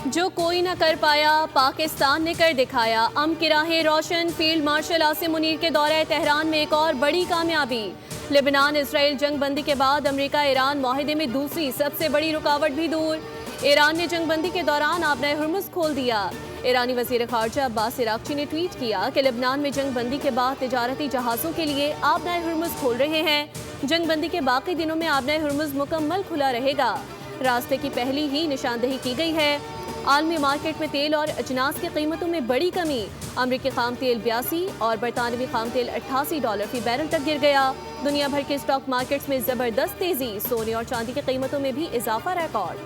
जो कोई न कर पाया पाकिस्तान ने कर दिखाया। अमन की राहें रोशन। फील्ड मार्शल आसिम मुनीर के दौरे तेहरान में एक और बड़ी कामयाबी। लेबनान इसराइल जंग बंदी के बाद अमेरिका ईरान मुआहिदे में दूसरी सबसे बड़ी रुकावट भी दूर। ईरान ने जंग बंदी के दौरान आबनाए हुर्मुज़ खोल दिया। ईरानी वज़ीर ख़ारजा अब्बास इराक़ची ने ट्वीट किया कि लेबनान में जंग बंदी के बाद तिजारती जहाज़ों के लिए आबनाए हुर्मुज़ खोल रहे हैं। जंग बंदी के बाकी दिनों में आबनाए हुर्मुज़ मुकम्मल खुला रहेगा। रास्ते की पहली ही निशानदेही की गई है। आलमी मार्केट में तेल और अजनास की कीमतों में बड़ी कमी। अमरीकी खाम तेल 82 और बरतानवी खाम तेल $88 फी बैरल तक गिर गया। दुनिया भर के स्टॉक मार्केट्स में जबरदस्त तेजी। सोने और चांदी की कीमतों में भी इजाफा रिकॉर्ड।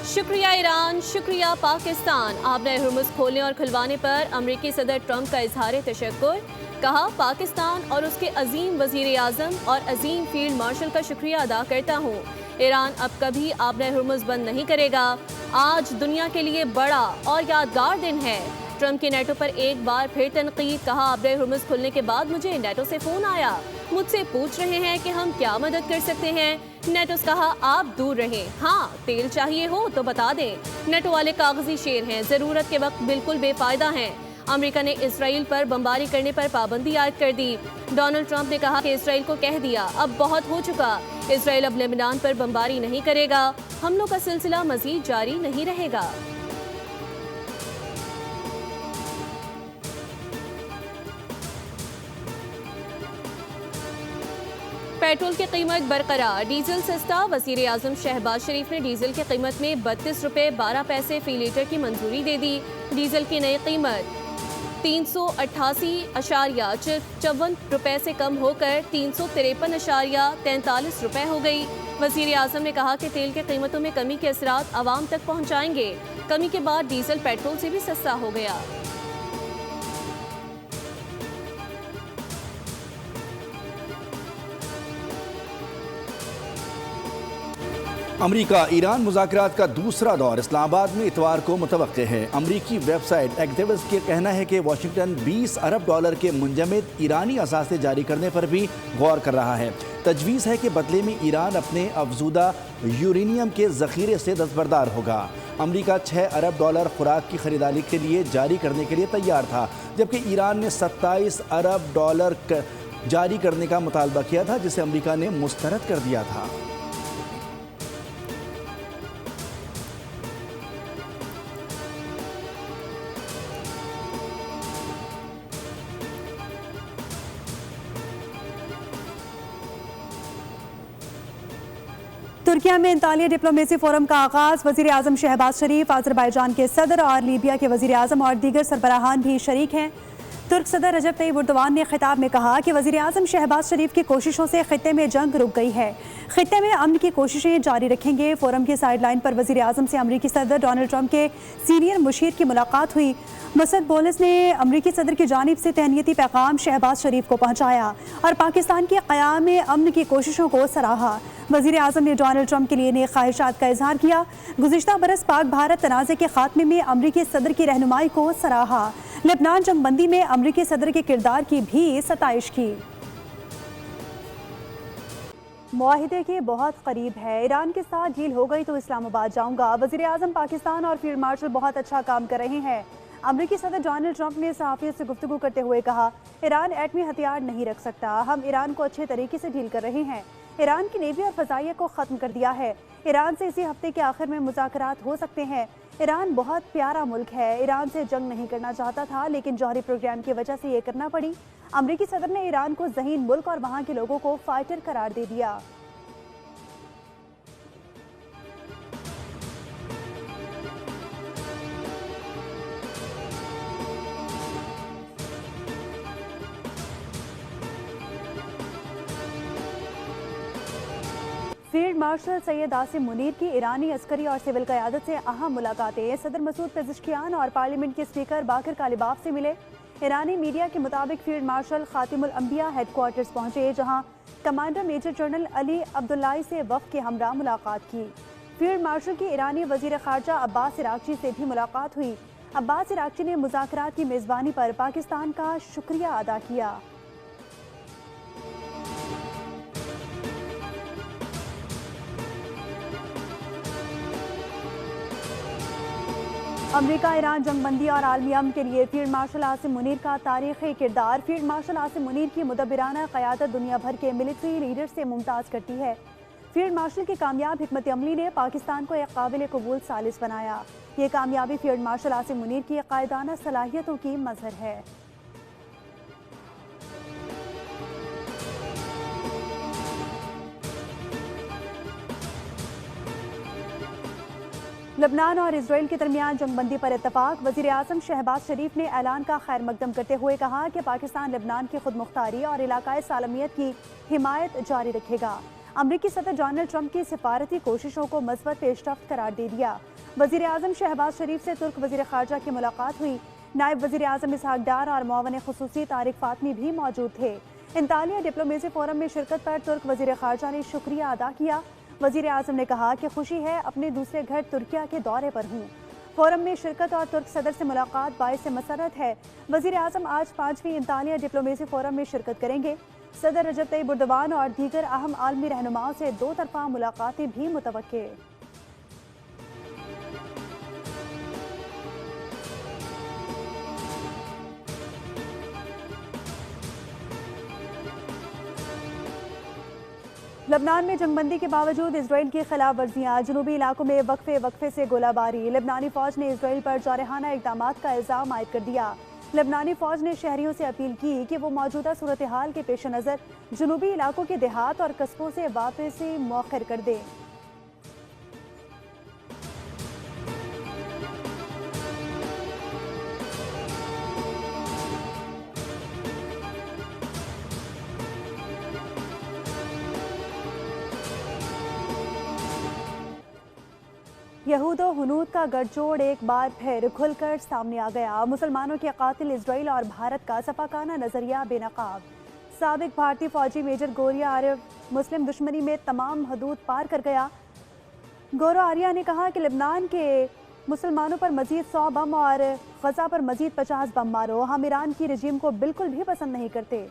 शुक्रिया ईरान, शुक्रिया पाकिस्तान। आबनाए हुर्मुज़ खोलने और खुलवाने पर अमरीकी सदर ट्रंप का इजहार तशक्कुर। कहा, पाकिस्तान और उसके अजीम वजीर आज़म और अजीम फील्ड मार्शल का शुक्रिया अदा करता हूँ। ईरान अब कभी आबनाए हुर्मुज़ बंद नहीं करेगा। आज दुनिया के लिए बड़ा और यादगार दिन है। ट्रंप की नेटो पर एक बार फिर तनकीद। कहा, आबनाए हुर्मुज़ खुलने के बाद मुझे नेटो से फ़ोन आया। मुझसे पूछ रहे हैं कि हम क्या मदद कर सकते हैं। नेटो से कहा, आप दूर रहें। हाँ, तेल चाहिए हो तो बता दें। नेटो वाले कागजी शेर हैं, ज़रूरत के वक्त बिल्कुल बेफायदा हैं। अमेरिका ने इसराइल पर बमबारी करने पर पाबंदी आयद कर दी। डोनाल्ड ट्रंप ने कहा कि इसराइल को कह दिया, अब बहुत हो चुका। इसराइल अब लेबनान पर बमबारी नहीं करेगा। हमलों का सिलसिला मजीद जारी नहीं रहेगा। पेट्रोल की कीमत बरकरार, डीजल सस्ता। वज़ीर आज़म शहबाज शरीफ ने डीजल की कीमत में 32 रुपये 12 पैसे फी लीटर की मंजूरी दे दी। डीजल की नई कीमत 388.54 रुपये से कम होकर 353.43 रुपये हो गई। वज़ीर आज़म ने कहा कि तेल की कीमतों में कमी के असरात आवाम तक पहुँचाएंगे। कमी के बाद डीजल पेट्रोल से भी सस्ता हो गया। अमरीका ईरान मुज़ाकरात का दूसरा दौर इस्लामाबाद में इतवार को मुतवक्के है। अमरीकी वेबसाइट एक्टिविस्ट के कहना है कि वाशिंगटन $20 अरब के मुंजमद ईरानी असासे जारी करने पर भी गौर कर रहा है। तजवीज़ है कि बदले में ईरान अपने अफजूदा यूरेनियम के ज़ख़ीरे से दस्तबरदार होगा। अमरीका $6 अरब खुराक की खरीदारी के लिए जारी करने के लिए तैयार था, जबकि ईरान ने $27 अरब जारी करने का मुतालबा किया था, जिसे अमरीका ने मुस्तरद कर दिया था। तुर्किया में अंतालिया डिप्लोमेसी फोरम का आगाज। वजीर आजम शहबाज शरीफ, अजरबैजान के सदर और लीबिया के वजीर आजम और दीगर सरबराहान भी शरीक हैं। तुर्क सदर रजब तैयब एर्दोगान ने खिताब में कहा कि वजीर आजम शहबाज शरीफ की कोशिशों से खित्ते में जंग रुक गई है। खित्ते में अमन की कोशिशें जारी रखेंगे। फोरम की साइडलाइन पर वजीर आजम से अमरीकी सदर डोनाल्ड ट्रंप के सीनियर मुशीर की मुलाकात हुई। मसद बोलिस ने अमरीकी सदर की जानिब से तहनीती पैगाम शहबाज शरीफ को पहुँचाया और पाकिस्तान के क़याम अमन की कोशिशों को सराहा। वज़ीर आज़म ने डोनाल्ड ट्रंप के लिए नेक ख्वाहिशात का इजहार किया। गुज़िश्ता बरस पाक भारत तनाज़े के खात्मे में अमरीकी सदर की रहनुमाई को सराहा। लेबनान जंगबंदी में अमरीकी सदर के किरदार की भी सताइश की। मुआहिदे के बहुत करीब है। ईरान के साथ डील हो गई तो इस्लामाबाद जाऊंगा। वज़ीर आज़म पाकिस्तान और फील्ड मार्शल बहुत अच्छा काम कर रहे हैं। अमरीकी सदर डोनाल्ड ट्रंप ने सहाफ़ियों से गुफ्तगू करते हुए कहा, ईरान एटमी हथियार नहीं रख सकता। हम ईरान को अच्छे तरीके से डील कर रहे हैं। ईरान की नेवी और फ़ज़ाइया को ख़त्म कर दिया है। ईरान से इसी हफ्ते के आखिर में मुज़ाकरात हो सकते हैं। ईरान बहुत प्यारा मुल्क है। ईरान से जंग नहीं करना चाहता था, लेकिन जौहरी प्रोग्राम की वजह से ये करना पड़ी। अमरीकी सदर ने ईरान को ज़हीन मुल्क और वहाँ के लोगों को फाइटर करार दे दिया। फील्ड मार्शल सैयद आसिम मुनीर की ईरानी अस्करी और सिविल क़यादत से अहम मुलाकातें। सदर मसूद पेज़ेश्कियान और पार्लियामेंट के स्पीकर बाकर कालिबाफ से मिले। ईरानी मीडिया के मुताबिक फील्ड मार्शल खातिमुल अंबिया हेडक्वार्टर्स पहुंचे, जहां commander major general Ali Abdullahi से वफ़द के हमरा मुलाकात की। फील्ड मार्शल की ईरानी वज़ीर ख़ारजा अब्बास इराक़ची से भी मुलाकात हुई। अब्बास इराक़ची ने मुज़ाकरात की मेज़बानी पर पाकिस्तान का शुक्रिया अदा किया। अमेरिका ईरान जंगबंदी और आलमी अमन के लिए फील्ड मार्शल आसिम मुनीर का तारीखी किरदार। फील्ड मार्शल आसिम मुनीर की मुदब्बिराना क़यादत दुनिया भर के मिलिट्री लीडर से मुमताज़ करती है। फील्ड मार्शल की कामयाब हिकमत अमली ने पाकिस्तान को एक काबिल कबूल सालिस बनाया। ये कामयाबी फील्ड मार्शल आसिम मुनीर की कायदाना सलाहियतों की मज़हर है। लबनान और इसराइल के दरमियान जंगबंदी पर इत्तफाक। वज़ीर आज़म शहबाज शरीफ ने ऐलान का खैर मकदम करते हुए कहा कि पाकिस्तान लबनान की खुद मुख्तारी और इलाकाई सालमियत की हिमायत जारी रखेगा। अमरीकी सदर डोनाल्ड ट्रंप की सिफारती कोशिशों को मस्बत पेशरफ्त करार दे दिया। वज़ीर आज़म शहबाज शरीफ से तुर्क वज़ीर ख़ारजा की मुलाकात हुई। नायब वज़ीर आज़म इसहाक डार और मुआवन ख़ुसूसी तारिक फातमी भी मौजूद थे। इंतालिया डिप्लोमेसी फोरम में शिरकत पर तुर्क वज़ीर ख़ारजा ने शुक्रिया अदा किया। वज़ीर आज़म ने कहा कि खुशी है अपने दूसरे घर तुर्किया के दौरे पर हूँ। फोरम में शिरकत और तुर्क सदर से मुलाकात बाइस मसरत है। वज़ीर आज़म आज 5वीं इंतालिया डिप्लोमेसी फोरम में शिरकत करेंगे। सदर रजब तैयब एर्दोगान और दीगर अहम आलमी रहनुमाओं से दो तरफ़ा मुलाकातें भी मुतवक्के। लबनान में जंगबंदी के बावजूद इसराइल की खिलाफ वर्जियाँ। जनूबी इलाकों में वक्फे से गोलाबारी। लबनानी फौज ने इसराइल पर जारहाना इक़दाम का इल्ज़ाम आयद कर दिया। लबनानी फौज ने शहरियों से अपील की कि वो मौजूदा सूरत हाल के पेश नज़र जनूबी इलाकों के देहात और कस्बों से वापसी मौखर कर दें। यहूद और हुनूद का गठजोड़ एक बार फिर खुलकर सामने आ गया। मुसलमानों के कातिल इसराइल और भारत का सफाकाना नजरिया बेनकाब। साबिक भारतीय फौजी मेजर गौरिया आर्य मुस्लिम दुश्मनी में तमाम हदूद पार कर गया। गौरव आर्या ने कहा कि लबनान के मुसलमानों पर मजीद 100 बम और गजा पर मजीद 50 बम मारो। हम ईरान की रजीम को बिल्कुल भी पसंद नहीं करते।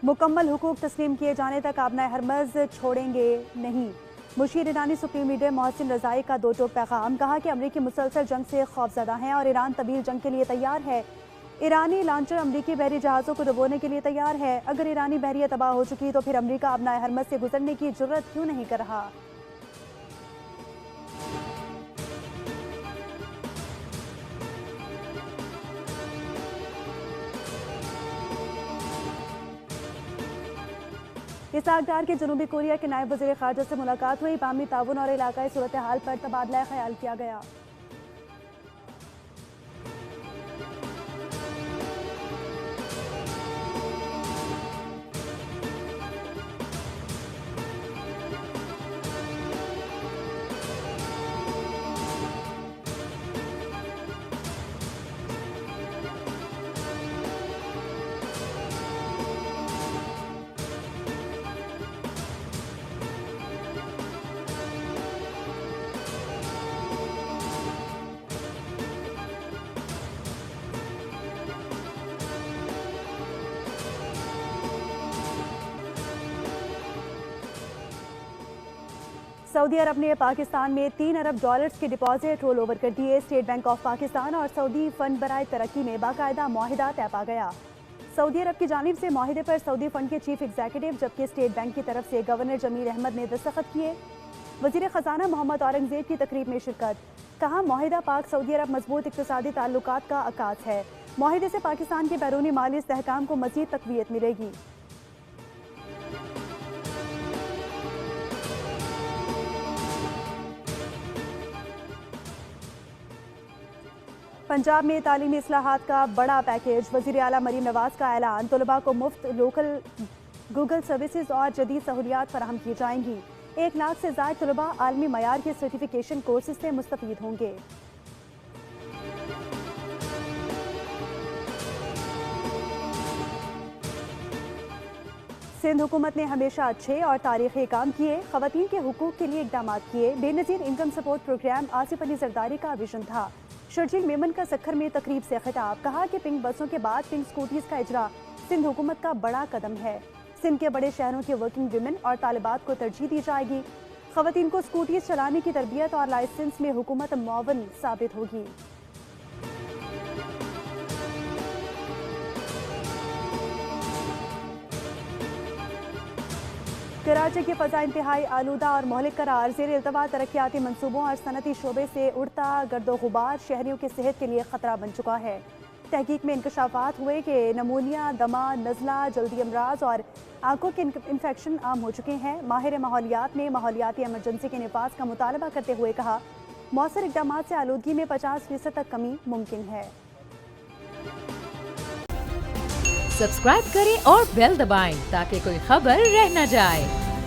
मुकम्मल हुकूक तस्लीम किए जाने तक आबनाए हरमज़ छोड़ेंगे नहीं। मुशीर ईरानी सुप्रीम लीडर मोहसिन रज़ाई का दो टोक पैगाम। कहा कि अमरीकी मुसलसल जंग से खौफज़दा हैं और ईरान तवील जंग के लिए तैयार है। ईरानी लांचर अमरीकी बहरी जहाज़ों को डुबोने के लिए तैयार है। अगर ईरानी बहरिया तबाह हो चुकी तो फिर अमरीका आबनाए हरमज़ से गुजरने की जुर्रत क्यों नहीं कर रहा। इसहाक डार के जनूबी कोरिया के नायब वज़ीर ख़ारजा से मुलाकात हुई। बामी ताउन और इलाकाई सूरत हाल पर तबादला ख्याल किया गया। सऊदी अरब ने पाकिस्तान में $3 अरब के डिपॉजिट रोल ओवर कर दिए। स्टेट बैंक ऑफ पाकिस्तान और सऊदी फंड बराए तरक्की में बाकायदा मुआहिदा तय पा गया। सऊदी अरब की जानिब से मुआहिदे पर सऊदी फंड के चीफ एग्जीक्यूटिव जबकि स्टेट बैंक की तरफ से गवर्नर जमील अहमद ने दस्तखत किए। वज़ीर ख़जाना मोहम्मद औरंगज़ेब की तकरीब में शिरकत। कहा मुआहिदा पाक सऊदी अरब मजबूत इक़्तिसादी ताल्लुकात का आगाज़ है। मुआहिदे से पाकिस्तान के बैरूनी माली इस्तेहकाम को मज़ीद तक़वियत मिलेगी। पंजाब में तालीमी इस्लाहात का बड़ा पैकेज। वज़ीर आला मरीम नवाज का ऐलान। तलबा को मुफ्त लोकल गूगल सर्विसेज और जदीद सहूलियात फराहम की जाएंगी। 1 लाख से ज़ायद तलबा आलमी मयार के सर्टिफिकेशन कोर्सेज से मुस्तफ़ीद होंगे। सिंध हुकूमत ने हमेशा अच्छे और तारीखी काम किए, खवातीन के हुकूक के लिए इकदाम किए। Benazir income support programme Asif Ali Zardari का विजन था। शर्जील मेमन का सखर में तकरीब से खिताब, कहा कि पिंक बसों के बाद पिंक स्कूटीज का इजरा सिंध हुकूमत का बड़ा कदम है। सिंध के बड़े शहरों के वर्किंग वुमेन और तालिबात को तरजीह दी जाएगी। खवातीन को स्कूटीज चलाने की तरबियत और लाइसेंस में हुकूमत मुआवन साबित होगी। कराची की फ़ज़ा इंतहाई आलूदा और मोहलिक करार, ज़ेर इल्तवा तरक्याती मनसूबों और सनती शोबे से उड़ता गर्दो गुबार शहरियों की सेहत के लिए ख़तरा बन चुका है। तहकीक में इंकशाफात हुए कि नमूनिया, दमा, नज़ला, जल्दी अमराज और आंखों के इन्फेक्शन आम हो चुके हैं। माहिर माहौलियात ने माहौलियाती एमरजेंसी के नफाज का मुतालबा करते हुए कहा, मौसर इक़दाम से आलूदगी में 50% तक कमी मुमकिन है। सब्सक्राइब करें और बेल दबाएं ताकि कोई खबर रह न जाए।